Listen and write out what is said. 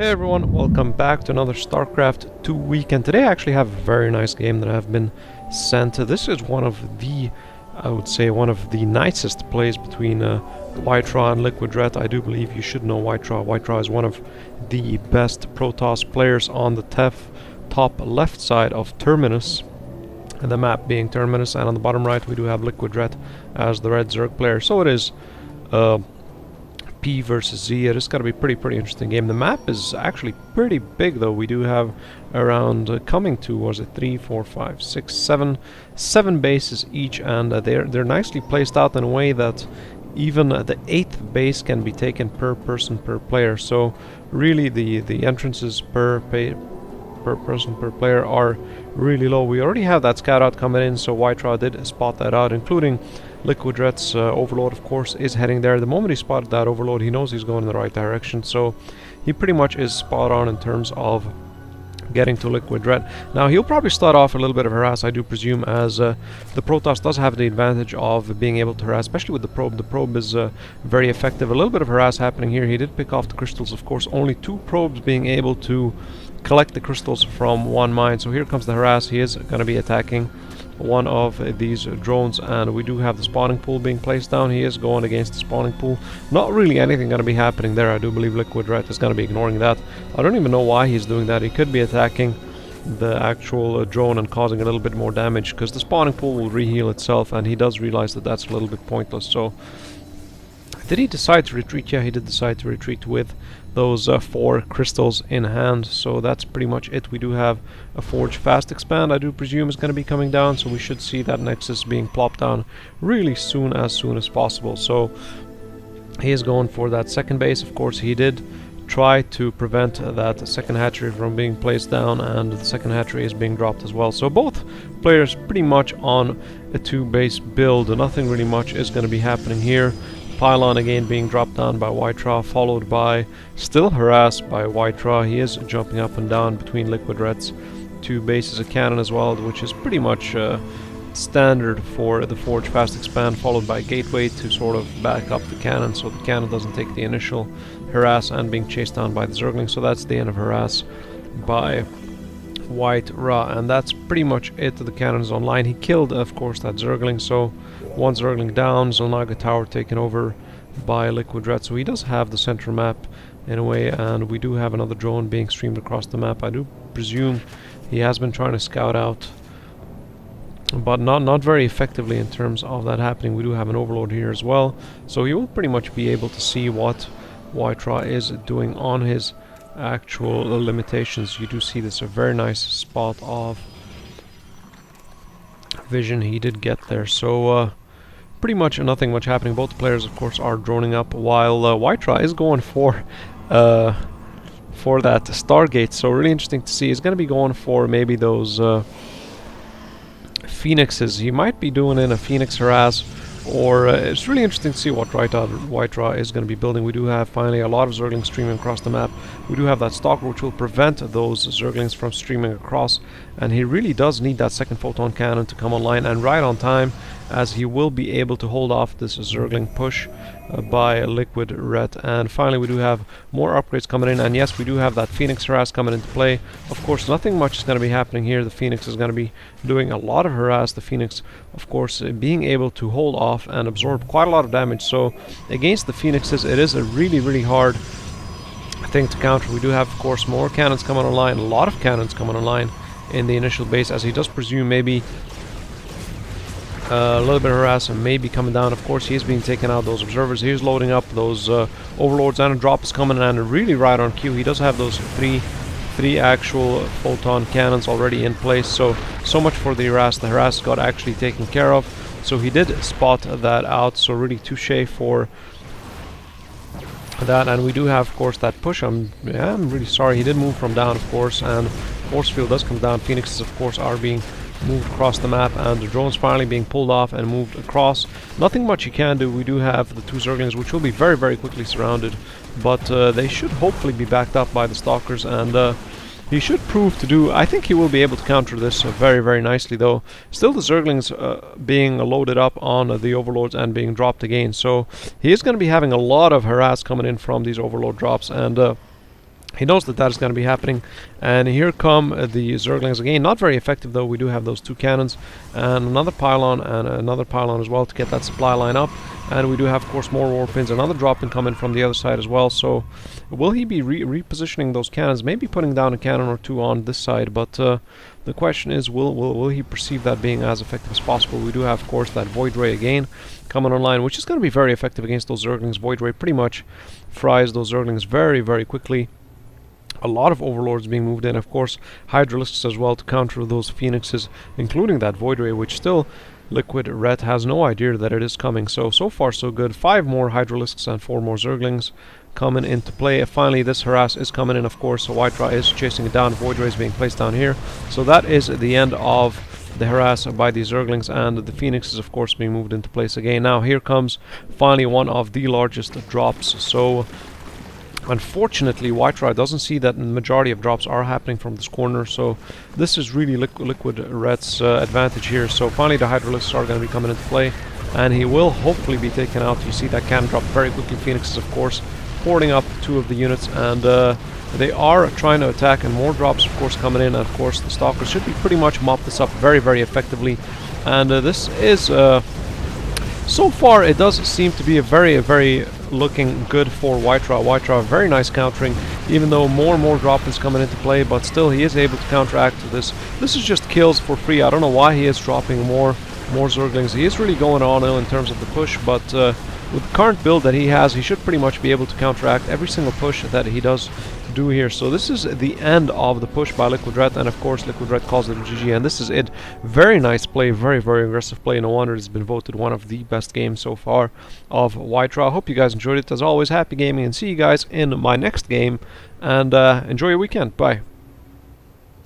Hey everyone, welcome back to another StarCraft 2 week, and today I actually have a very nice game that I've been sent. This is one of the, I would say, one of the nicest plays between WhiteRa and LiquidRet. I do believe you should know WhiteRa. WhiteRa is one of the best Protoss players on the top left side of Terminus, and the map being Terminus, and on the bottom right we do have LiquidRet as the red Zerg player. So it is P versus Z. It is going to be pretty interesting game. The map is actually pretty big though. We do have around coming to, was it 3, 4, 5, 6, 7 bases each, and they're nicely placed out in a way that even the 8th base can be taken per person per player. So really the entrances per person per player are really low. We already have that scout out coming in, so WhiteRa did spot that out, including LiquidRet's overload, of course, is heading there. The moment he spotted that overload, he knows he's going in the right direction, so he pretty much is spot on in terms of getting to LiquidRet. Now he'll probably start off a little bit of harass, I do presume, as the Protoss does have the advantage of being able to harass, especially with the probe. The probe is very effective. A little bit of harass happening here. He did pick off the crystals, of course, only 2 probes being able to collect the crystals from one mine. So here comes the harass. He is going to be attacking one of these drones, and we do have the spawning pool being placed down. He is going against the spawning pool. Not really anything going to be happening there. I do believe LiquidRet is going to be ignoring that. I don't even know why he's doing that. He could be attacking the actual drone and causing a little bit more damage, because the spawning pool will reheal itself, and he does realize that that's a little bit pointless. So did he decide to retreat? Yeah, he did decide to retreat with those 4 crystals in hand. So that's pretty much it. We do have a Forge Fast Expand, I do presume, is going to be coming down, so we should see that Nexus being plopped down really soon as possible. So he is going for that second base. Of course, he did try to prevent that second hatchery from being placed down, and the second hatchery is being dropped as well. So both players pretty much on a 2-base build. Nothing really much is going to be happening here. Pylon again being dropped down by WhiteRa, followed by, still harassed by WhiteRa. He is jumping up and down between LiquidRet's 2 bases, a cannon as well, which is pretty much standard for the Forge Fast Expand, followed by Gateway to sort of back up the cannon, so the cannon doesn't take the initial harass and being chased down by the Zergling. So that's the end of harass by WhiteRa, and that's pretty much it. The cannon is online. He killed, of course, that Zergling, so 1 Zergling down. Zolnaga Tower taken over by LiquidRet, so he does have the central map in a way, and we do have another drone being streamed across the map. I do presume he has been trying to scout out, but not very effectively in terms of that happening. We do have an overload here as well, so he will pretty much be able to see what WhiteRa is doing on his actual limitations. You do see this a very nice spot of vision he did get there. So pretty much nothing much happening. Both players, of course, are droning up, while WhiteRa is going for that Stargate. So really interesting to see. He's going to be going for maybe those Phoenixes. He might be doing in a Phoenix harass, or it's really interesting to see what WhiteRa is going to be building. We do have finally a lot of Zerglings streaming across the map. We do have that Stalker, which will prevent those Zerglings from streaming across, and he really does need that second photon cannon to come online, and right on time, as he will be able to hold off this Zergling push by LiquidRet. And finally we do have more upgrades coming in, and yes, we do have that Phoenix harass coming into play. Of course, nothing much is going to be happening here. The Phoenix is going to be doing a lot of harass. The Phoenix, of course, being able to hold off and absorb quite a lot of damage. So against the Phoenixes, it is a really hard thing to counter. We do have, of course, more cannons coming online, a lot of cannons coming online in the initial base, as he does presume maybe a little bit of harass and maybe coming down. Of course, he is being taken out. Those observers, he's loading up those overlords, and a drop is coming, and really right on cue. He does have those three actual photon cannons already in place. So much for the harass. The harass got actually taken care of, so he did spot that out. So really touche for that. And we do have, of course, that push. I'm really sorry. He did move from down, of course, and force field does come down. Phoenixes, of course, are being moved across the map, and the drones finally being pulled off and moved across. Nothing much you can do. We do have the 2 Zerglings, which will be very quickly surrounded, but they should hopefully be backed up by the Stalkers, and he should prove to do. I think he will be able to counter this very nicely, though. Still, the Zerglings being loaded up on the Overlords and being dropped again, so he is going to be having a lot of harass coming in from these Overlord drops, and He knows that that is going to be happening, and here come the Zerglings again. Not very effective though. We do have those 2 cannons and another pylon and another pylon as well to get that supply line up. And we do have, of course, more warpins, another drop-in coming from the other side as well. So will he be repositioning those cannons? Maybe putting down a cannon or 2 on this side, but the question is, will he perceive that being as effective as possible? We do have, of course, that WhiteRa again coming online, which is going to be very effective against those Zerglings. WhiteRa pretty much fries those Zerglings very, very quickly. A lot of Overlords being moved in, of course, Hydralisks as well to counter those Phoenixes, including that WhiteRa, which still LiquidRet has no idea that it is coming. So far so good. 5 more Hydralisks and 4 more Zerglings coming into play. Finally, this harass is coming in, of course, so WhiteRa is chasing it down. WhiteRa is being placed down here. So that is the end of the harass by the Zerglings, and the Phoenix is, of course, being moved into place again. Now, here comes finally one of the largest drops. So unfortunately, WhiteRa doesn't see that the majority of drops are happening from this corner, so this is really LiquidRet's advantage here. So finally the Hydralisks are going to be coming into play, and he will hopefully be taken out. You see that cannon drop very quickly. Phoenixes, of course, porting up 2 of the units, and they are trying to attack, and more drops, of course, coming in. And of course, the Stalkers should be pretty much mop this up very, very effectively. And this is so far, it does seem to be a very looking good for WhiteRa. WhiteRa, very nice countering, even though more and more drop-ins coming into play, but still he is able to counteract this. This is just kills for free. I don't know why he is dropping more Zerglings. He is really going on in terms of the push, but with the current build that he has, he should pretty much be able to counteract every single push that he does do here. So this is the end of the push by LiquidRet, and of course LiquidRet calls it a GG, and this is it. Very nice play, very aggressive play. No wonder it's been voted one of the best games so far of WhiteRa. I hope you guys enjoyed it. As always, happy gaming, and see you guys in my next game, and enjoy your weekend. Bye.